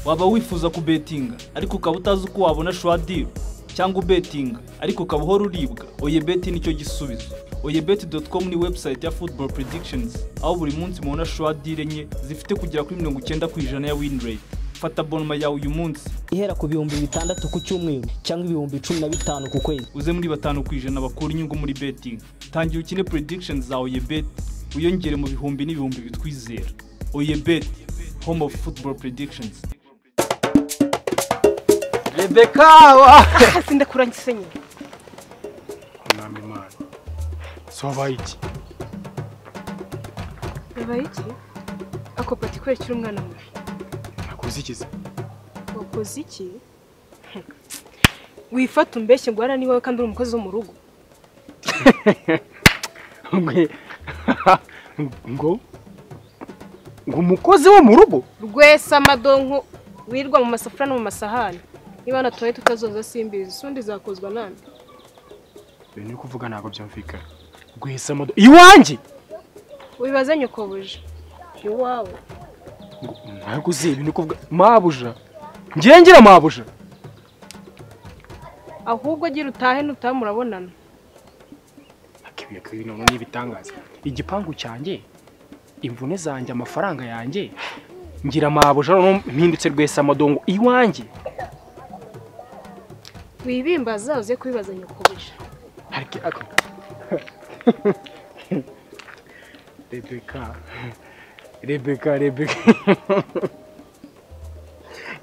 waba wifuza kubetinga ariko ukaba utazi uko wabona shwadiro cyangwa ubetinga ariko ukaba uhora uribwa, Oyebet nicyo gisubizo. Oyebet.com ni website ya football predictions, aho buri munsi mubona shwadiro enye zifite kugera kuri 90% ya win rate. Fata bonoma yawe uyu munsi ihera ku 6,000 ku cyumweru cyangwa 15,000 ku kwezi. Uze muri 5% bakura inyungu muri betting. Tangira ukine predictions za Oyebet uyongere mu bihumbi n'ibihumbi bitwizera. Oyebet, home of football predictions. Rebecca sinde kurangisenye nami man so baiki ako pati kwekira umwana mubi nakuzikiza wakoze iki wifata umbeshye ngo ara ni wowe kandi uri umukozi wo mu rugo ngo umukozi wo mu rugo rwesa amadonko wirwa mu masafura no mu masahani niba natoye tutazoza simbizi sundi zakozwa nande bene kuvuga nago byumvikana rwesa amadonko iwanjye wibaze nyokobuje iwawe ntabwo uzi ibintu kuvuga mabuja ngira mabuja ahubwo gira utahe nutamurabonana akibiye kwino n'ibitangaza igipangu cyanjye imvune zanjye amafaranga yanjye ngira mabuja no mpindutse rwesa amadongo iwanjye wibimbaza uze kubibaza nyokobuje ariko Rebecca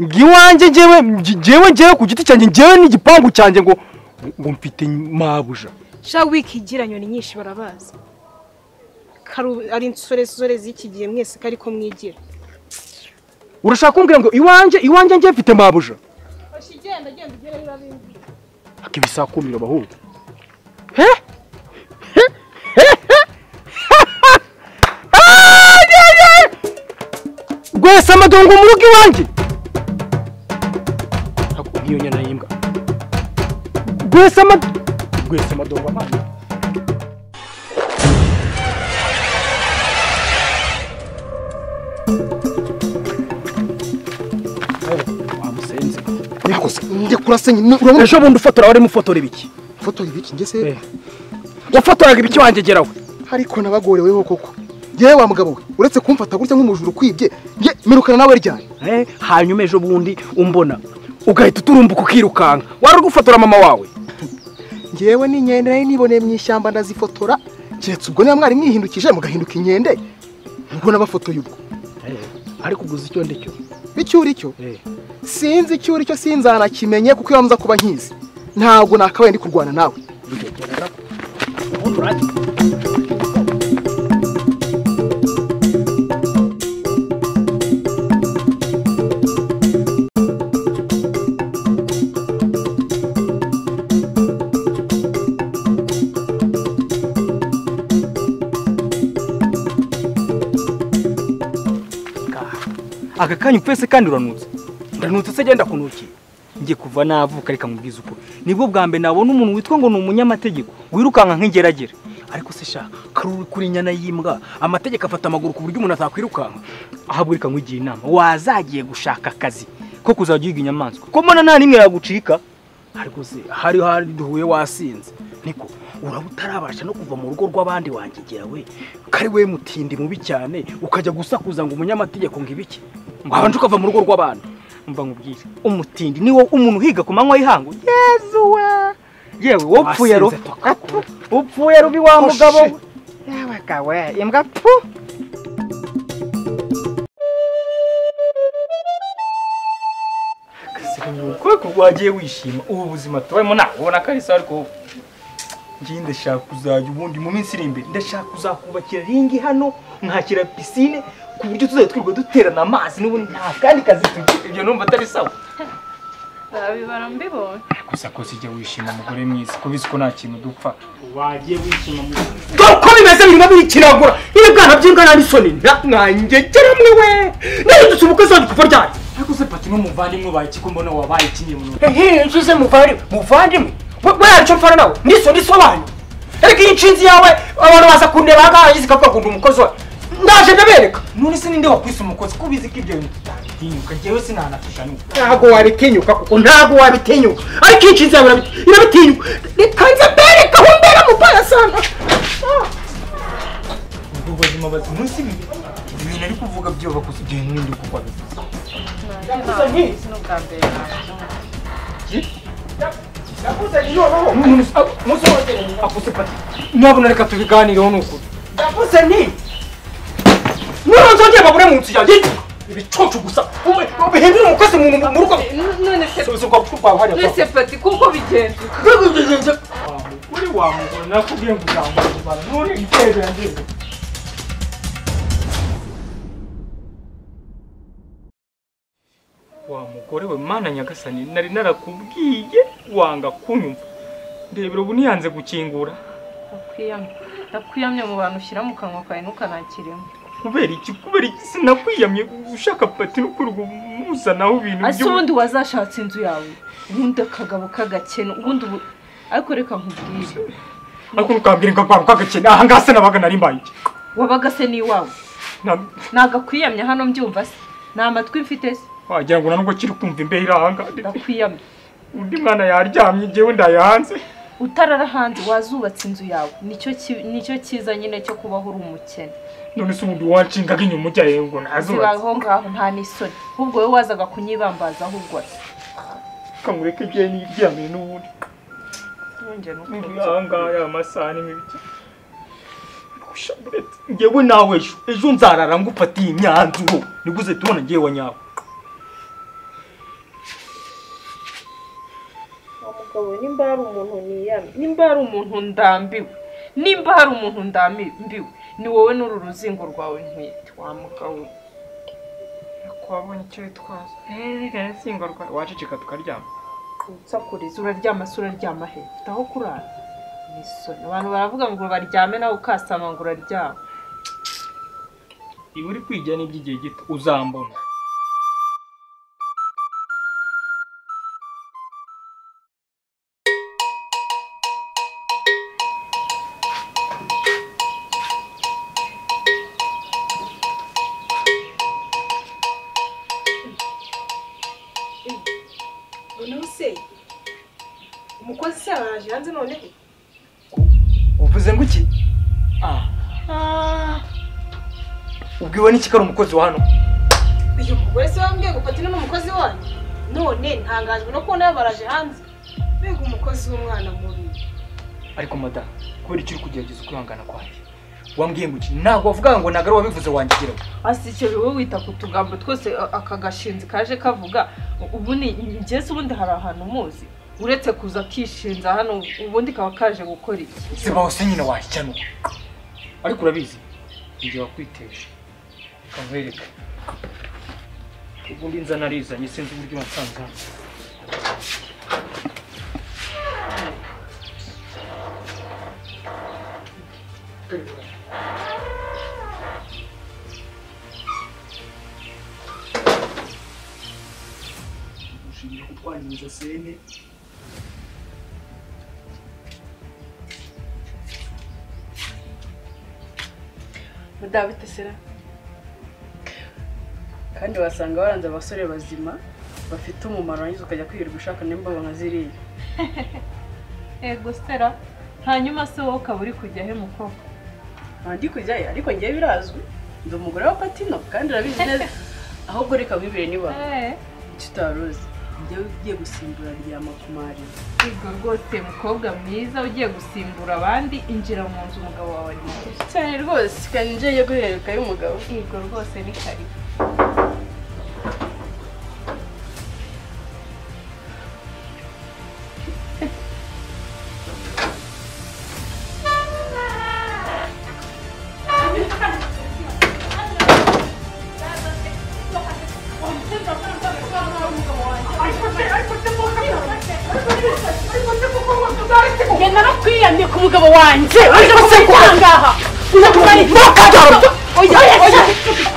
ngiwanje ngewe ku giti cyanjye ngewe n'igipangu cyanjye ngo mfite mabuja sha wiki gira nyoni nyinshi barabaza ari insore zikigiye mwese kari ko mwigira urashaka kumbwira ngo iwanjye ngiye mfite mabuja ashigenda ugere birabindi akibisakumira abahungu rwesa amadongo mu rugo iwanjye niyo nyana y'imbwa rwesa amadongo amana wamusenze njye kurasenye urabona ejo bundi ufotora wari mufotora ibiki fotora ibiki ngese wafotoraga ibiki wanjye gerawe ariko nabagoreweho koko yewe wa mugabo we uretse kumfata gutya nk'umujuru kwibye nge mirukana nawe ryari hanyuma ejo bundi umbona ugahita uturumbuka ukirukanka wari gufotora mama wawe ngewe n'inkende nayo niboneye mu ishyamba ndazifotora keretse ubwo niba mwari mwihindukije mugahinduka inkende ubwo nabafotoye ubwo ariko uguze icyo ndicyo icyo uri cyo sinzi icyo uri cyo sinzanakimenye kuko iyo nza kuba nkizi ntabwo nakabaye ndi kurwana nawe aka kanyu pese kandi uranutse se genda kunuki ngiye kuva navuka reka mubwiza uko nibwo bwa mbe nabona umuntu witwa ngo ni umunyamategeko wirukanka nk'ingeragere ariko se sha karuri kuri nyana y'imbwa amategeko afata amaguru ku buryo umuntu atakwirukanka ahabwo reka nkwigiye inama wazagiye gushaka akazi ko kuzajya yiga inyamaswa ko mbona nta nimwe yagucika ariko se hari duhuye wasinze niko uraba utarabasha no kuva mu rugo rw'abandi wangegera we kari we mutindi mubi cyane ukajya gusakuza ngo umunyamategeko ngibiki abanje ukava mu rugo rw'abandi mva nkubwire umutindi niwo umuntu higa ku manywa y'ihangu yezu we yewe upfuye rubi wa mugabo yawe kawe imbwa pfu ko wagiye wishima ubu buzima tubayemo nabona ko ari sawa ariko ngiye ndashaka kuzajya ubundi mu minsi iri imbere ndashaka kuzakubakira ringi hano nkakira piscine ku buryo tuzajya twirwa duterana amazi n'ubundi nta kandi kazi tugira ibyo numva atari sawa arabibara mbibonye gusa ko sijya wishima mugore mwiza ko bizi ko nta kintu dupfa wagiye wishima mu ko bimeze birimo birikiragura iyo bwana by'imbwa nari soni mwangegera mwe we nari dusubuka zandi kuva ryari ariko se pati n'umuvandimwe baye kiko mbona wabaye ikinye mu njuze muvandimwe we yacu mfana nawe ndiso banyu ariko iyi nshinzi yawe abantu baza kundeba ngaho yizi kakakunda umukozi we ndaje ndabereka none se ninde wakwisa umukozi ko bizi ko ibyo bintu nabitinyuka njyewe sinanatuganuka. ntago wabitinyuka kuko ntago wabitinyuka ariko iyi nshyize yawe irabitinyuka reka nze mbereka aho mbera mupaya sana ubwo buzima bazi munsi ibintu ari kuvuga byo bakuze ibyo n'ibindi kuko abivuze. Nabona reka tubiganireho n'ukuri. ndavuze nti nuronsongeye bagure mu nzu yanjye ibicucu gusa ubihindura umukozi mu rugo none se none Pati kuko bigenze Uri wa mugore nakubwiye ngo uzamubara none itebe yangize. Wa mugore we mana nyagasani nari narakubwiye wanga kunyumva. Ndebera ubu niyanze gukingura. ndakwiyamye mu bantu ushyira mu kanwa kawe ntukanakiremo. Kubera iki sinakwiyamye ushaka Pati no kurugo muzanaho ibintu ase ubundi wazashatse inzu yawe ubundi akagabo k'agakene ubundi ariko reka nkubwire ariko nukambwira ngo akagabo k'agakene aha ngaha se nabaga nari mbaye iki wabaga se n'iwawe nagakwiyamye hano mbyumva se ni amatwi mfite se wagira ngo nanubwo kiri kumva imbeho iri aha ngaha ndakwiyamye undi mwana yaryamye njyewe ndaye hanze utarara hanze wazubatse inzu yawe nicyo cyiza nyine cyo kubaho uri umukene none se ubundi wanshingaga inyuma ujya ngo nazubatse zibaho ngaho nta n'isoni ahubwo wowe wazaga kunyibambaza ahubwo kamureke igihe niryamiye n'ubundi aha ngaha ya masaha ni mibi njyewe nawe ejo nzarara ngufatiye imyanzuro niguze tubona njyewe wa nyawe umugabo nimba hari umuntu niyamye nimba hari umuntu ndambiwe ni wowe n'uru ruzingo rwawe ntwite wa mugabo twabonye icyo witwaza reka ruzingo rwawe waceceka tukaryama unsakuriza uraryama se uraryama he ufite aho kurara n'isoni abantu baravuga ngo baryame nawe ukasama ngo uraryama iba uri kwigira n'iby'igihe gito uzambona umukozi se araje hanze none uvuze ngo iki ubwiwe n'iki kari umukozi wa hano uyu mugore se wambwiye ngo Pati n'umukozi wanyu none ntangajwe no kubona yabaraje hanze mbega umukozi w'umwana mubi ariko mada kubera icyo uri kugerageza kwihangana kwanjye wambwiye ngo iki ntabwo wavuga ngo ntabwo ari wabivuze wangigira asi icyo wowe wita ku tugambo twose aka gashinzi kaje kavuga ubu ni njye se ubundi hari ahantu muzi uretse kuza kishinza hano ubundi kaba kaje gukora iki siba hose nyine washyano ariko urabizi njye wakwiteje kamwereka ubundi nza narizanye sinzi uburyo wansanze hano ushinzwe kutwangiza sene David Sera kandi wasanga waranze abasore bazima bafite umumaro wangize ukajya kwirirwa ushaka n'imboga nka ziriya ego Sera hanyuma se wowe ukaba uri kujya he mukobwa ndi kujyayo ariko ngiye birazwi ndi umugore wa Patino kandi urabizi neza ahubwo reka wibire niba tutaruzi njyewe ugiye gusimbura ryama kumari ego rwose mukobwa mwiza ugiye gusimbura abandi injira mu nzu umugabo wawe cyane rwose kandi ngiye guhereka y'umugabo ego rwose ni karibu ngenda no kwiyamye ku mugabo wanjye uje kusangaha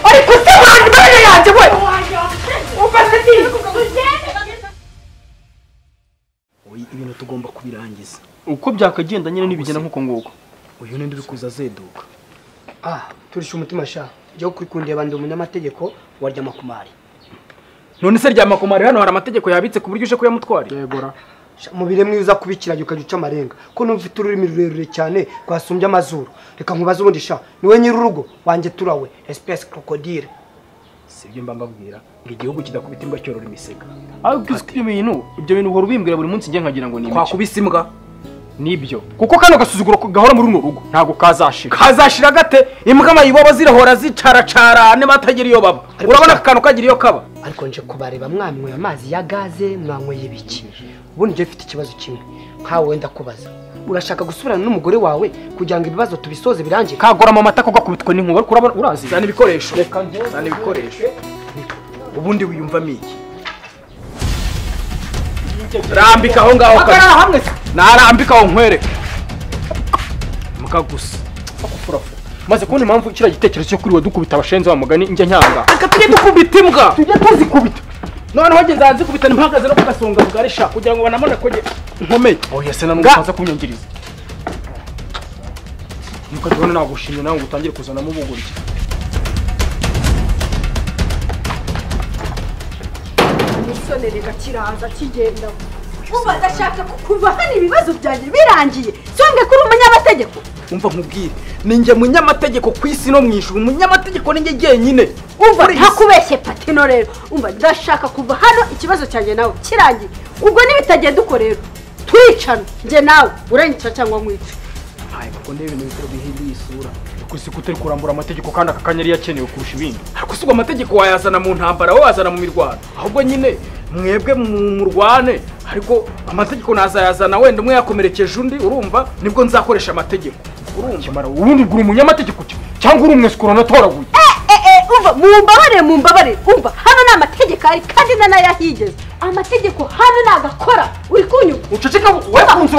ariko se wanjye mbere yanjye we ibintu tugomba kubirangiza uko byakagenda nyine nibigenda nk'uko nguko uyu nindi uri kuza azeduka turishe umutima sha njyewe kuri kundeba ndi umunyamategeko warya makumari none se rya makomari hano hari amategeko yabitse ku buryo uje kuyamutwara yegora mubire mwiza kubikiranye ukajya uca amarenga ko numva ufite ururimi rurerure cyane rwasumbye amazuru reka nkubaze ubundi sha niwe nyir'urugo wanjye turawe espèce crocodile sibyo mba mbabwira ngo igihugu kidakubita imbwa cyorora imisega ariko ibyo bintu uhora ubimbwira buri munsi njye nkagira ngo ni twakubise imbwa nibyo kuko kano gasuzuguro gahora muri runo rugo ntago kazashira gate imbwa mayibobo zirahora zicaracarane batagira iyo baba urabona akantu kagira iyo kaba ariko nje kubareba mwamwe amazi ya gaze mwanyweye biki ubundi nje mfite ikibazo kimwe nkawe wenda kubaza urashaka gusubirana n'umugore wawe kugira ngo ibibazo tubisoze birangire kagora mu matako gakubitwa n'inkuba ariko urabona urazi cyane ibikoresho cyane ibikoresho ubundi wiyumvamo iki rambika aho ngaho hamwe narambika aho nkwereke mukagusa maze kubona impamvu kiriya gitekerezo cyo kuri we dukubita abashenzi wa mugani njya nyanga reka tujye dukubita imbwa tujye tuzikubita none bageze hanzikubita mpagaze no kugasonga bugarisha kugira ngo banamone ko nkomeye oya se nanone ukaza kunyangiriza nuko tubona nagushimye nawe utangire kuzana mu buguriki umusonere kiraza kigenda uba ndashaka kuva hano ibibazo byanjye birangiye songe kuri umunyamategeko umva nkubwire ninjye munyamategeko ku isi no mu ijuru umunyamategeko ninjye jyenyine umva ntakubeshye patino rero umva ndashaka kuva hano ikibazo cyanjye nawe kirangiye ubwo nibitagenda uko rero twicana njye nawe uranyica cyangwa mwica hayi bako ndebe ibintu bitero bihinduye isura kuko utari kurambura amategeko kandi akakanyari yakenewe kurusha ibindi ariko si amategeko wayazana mu ntambara wazana mu mirwano ahubwo nyine mwebwe murwane ariko amategeko nazayazana wenda umwe yakomerekeje undi urumva nibwo nzakoresha amategeko urumva ubundi gura umunyamategeko cyangwa uri umwesikoro natoraguye umva mumbabare umva hano ni amategeko ari kandi nanayahigeze amategeko hano nagakora uri kunyuka uceceka we kunze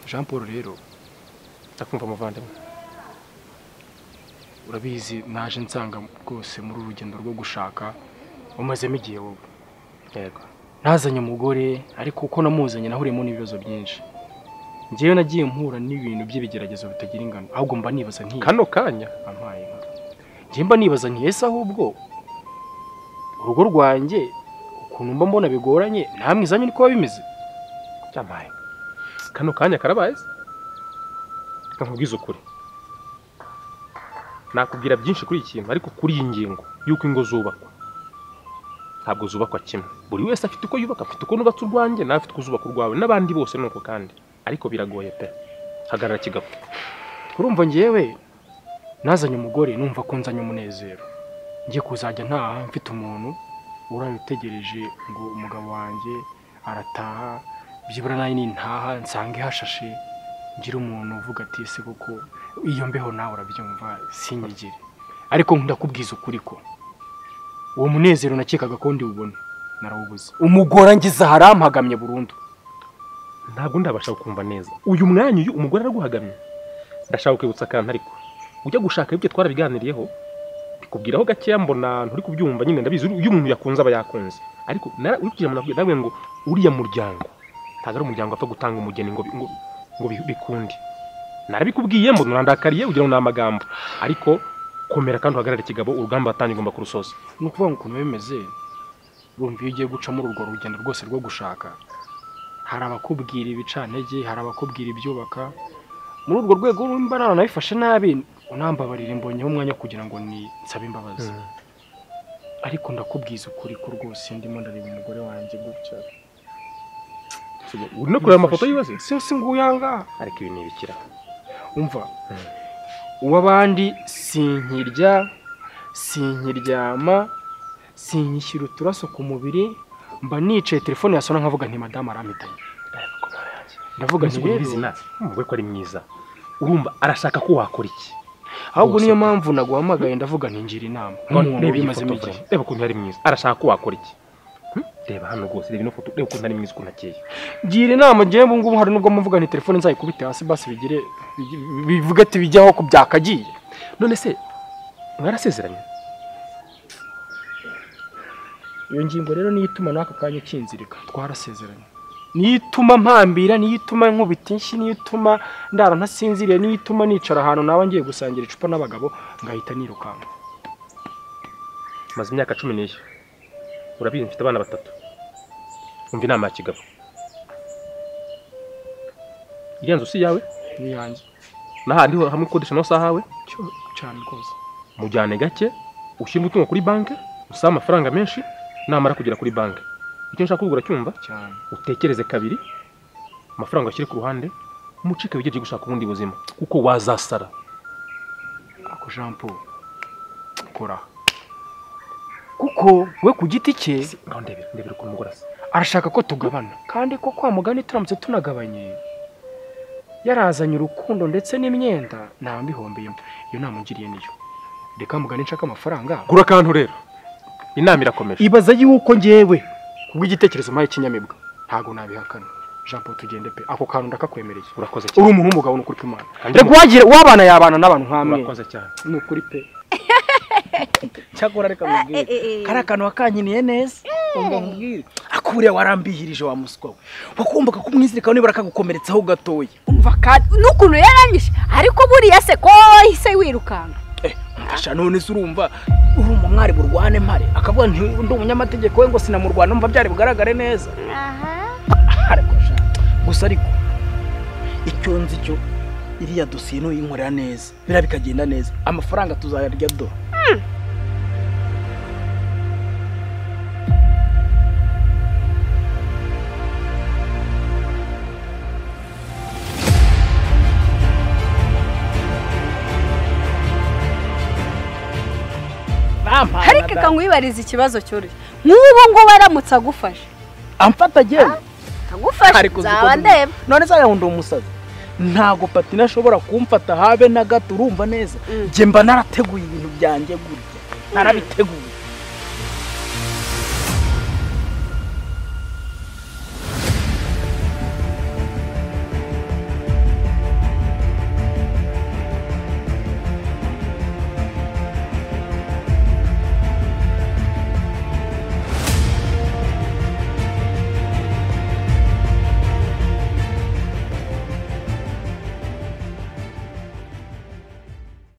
Jean Paul rero ndakumva muvandimwe urabizi naje nsanga rwose muri urugendo rwo gushaka umazemo igihe wowe yego nazanye umugore ariko uko namuzanye nahuriyemo n'ibibazo byinshi ngewe nagiye mpura n'ibintu by'ibigeragezo bitagira ingano ahubwo mba nibaza nti kano kanya ampaye ngewe mba nibaza nti ese ahubwo urugo rwanjye ukuntu mba mbona bigoranye namwe izanyu niko bimeze cyamaye kano kanya karabaye reka nkubwize ukuri nakubwira byinshi kuri iki kintu ariko kuri iyi ngingo yuko ingo zubakwa ntabwo zubakwa kimwe buri wese afite uko yubaka afite uko nubatse urwanjye nawe afite uko uzubaka urwawe n'abandi bose nuko kandi ariko biragoye pe hagarara kigabo urumva ngewe nazanye umugore numva ko nzanye umunezero ngiye kuzajya ntaha mfite umuntu urabitegereje ngo umugabo wanjye arataha byibura nayo nintaha nsange hashashe ngira umuntu uvuga ati ese koko iyo mbeho nawe urabyumva sinyigire ariko ndakubwiza ukuri ko uwo munezero nakekaga ko ndi ubone narawubuze umugore ngize harampagamye burundu ntabwo ndabasha kumva neza uyu mwanya uyu umugore araguhagamye ndashaka kwibutsa akantu ariko ujya gushaka ibyo twarabiganiriyeho bikubwiraho gakeya mbona nturi kubyumva nyine ndabizi uyu muntu yakunze aba yakunze ariko urikira nawe ngo uriya muryango ntabwo ari umuryango apfa gutanga umugeni ngo bikundi narabikubwiye mbona urandakariye ugira ngo ni amagambo ariko komera kandi uhagarare kigabo urugamba watangiye ugomba kurusoza ni ukuvuga ngo ukuntu bimeze urumva iyo ugiye guca muri urwo rugendo rwose rwo gushaka hari abakubwira ibicantege hari abakubwira ibyubaka muri urwo rwego urumva naranabifashe nabi unambabarire mbonyeho umwanya kugira ngo nsabe imbabazi ariko ndakubwiza ukuri ko rwose ndimo ndareba umugore wanjye gutya uri no kureba amafoto yibaze si nguyanga ariko ibi ni ibikira umva uw'abandi sinkirya sinkiryama sinyishyira uturaso ku mubiri mba nicaye telefone yasona nkavuga nti madamu arampitanye ndavuga nti rero umugore ko ari mwiza urumva arashaka ko wakora iki ahubwo niyo mpamvu naguhamagaye ndavuga nti ngira inama nk'umuntu bimazemo igihe reba ukuntu ari mwiza arashaka ko wakora iki reba hano rwose reba ino foto reba ukuntu ari mwiza ukuntu akeye gira inama ngewe ubu ngubu hari nubwo muvuga nti telefone nzayikubite hasi basi bivuga ati bijyaho ko byakagiye none se mwarasezeranye? Iyo ngingo rero niyo ituma n'aka kanya kinzirika. Twarasezeranye. Niyo ituma mpambira, niyo ituma nkubita inshyi, niyo ituma ndara ntasinziriye, niyo ituma nicara ahantu nawe ngiye gusangira icupa n'abagabo ngahita nirukanka. Maze imyaka 10 urabizi mfite abana 3. Umva inama ya kigabo. Iriya nzu si yawe? Ni yanjye. N'ahandi hamwe kodesha no sahawe? Cyane rwose. Mujyane gake, ushyire umutungo kuri banki, usaba amafaranga menshi, namara kugera kuri banki. Icyo nshaka kugura cyumva? Cyane. Utekereze kabiri, amafaranga ashyire ku ruhande, umucike wigeje gushaka ubundi buzima, kuko wazasara. Ako Jean Paul. Kora. Kuko we ku giti cye, ndebera ukuntu mugorasa. Arashaka ko tugabana. Kandi ko kwa mugani turamutse tunagabanye. Yarazanye urukundo ndetse n'imyenda nta mbihombeyemo. Iyo namugiriye niyo. Reka mugani nshaka amafaranga. Gura kantu rero. Inama irakomeje. Ibaza yuko ngewe kubw'igitekerezo mpaye kinyamibwa. Ntago nabihakana. Jean Paul tugende pe. Ako kantu ndakakwemereye. Urakoze cyane. Uri umuntu w'umugabo n'ukuri kw'Imana. Reka wagire wabana yabana n'abantu nkamwe. Urakoze cyane. N'ukuri pe. Cyakora reka mubwire. Kari akantu wakanyiniye neza. Umva mubwire. Akuriya warambihirije wa muswa we. Wakumbuka kumwizirika nibura akagukomeretsaho gatoya. Umva kandi n'ukuntu yarangije ariko buriya se ko hise wirukanga. Asha none se urumva uri umwari burwane mpare akavuga nti ndi umunyamategeko we ngo sinamurwana umva byari bugaragare neza. Ariko gusa ariko icyo nzi cyo iriya dosiye no yinkorera neza bira bikagenda neza amafaranga tuzayarya do. Ariko kankwibariza ikibazo cyori. Nk'ubu ngo baramutse agufashe. Amfata jewe. Agufashe zaba ndeba. None se yahundo umusazi. Ntago Patina ashobora kumfata habe na gato urumva neza. Je mba narateguye ibintu byanjye gutya. Narabiteguye.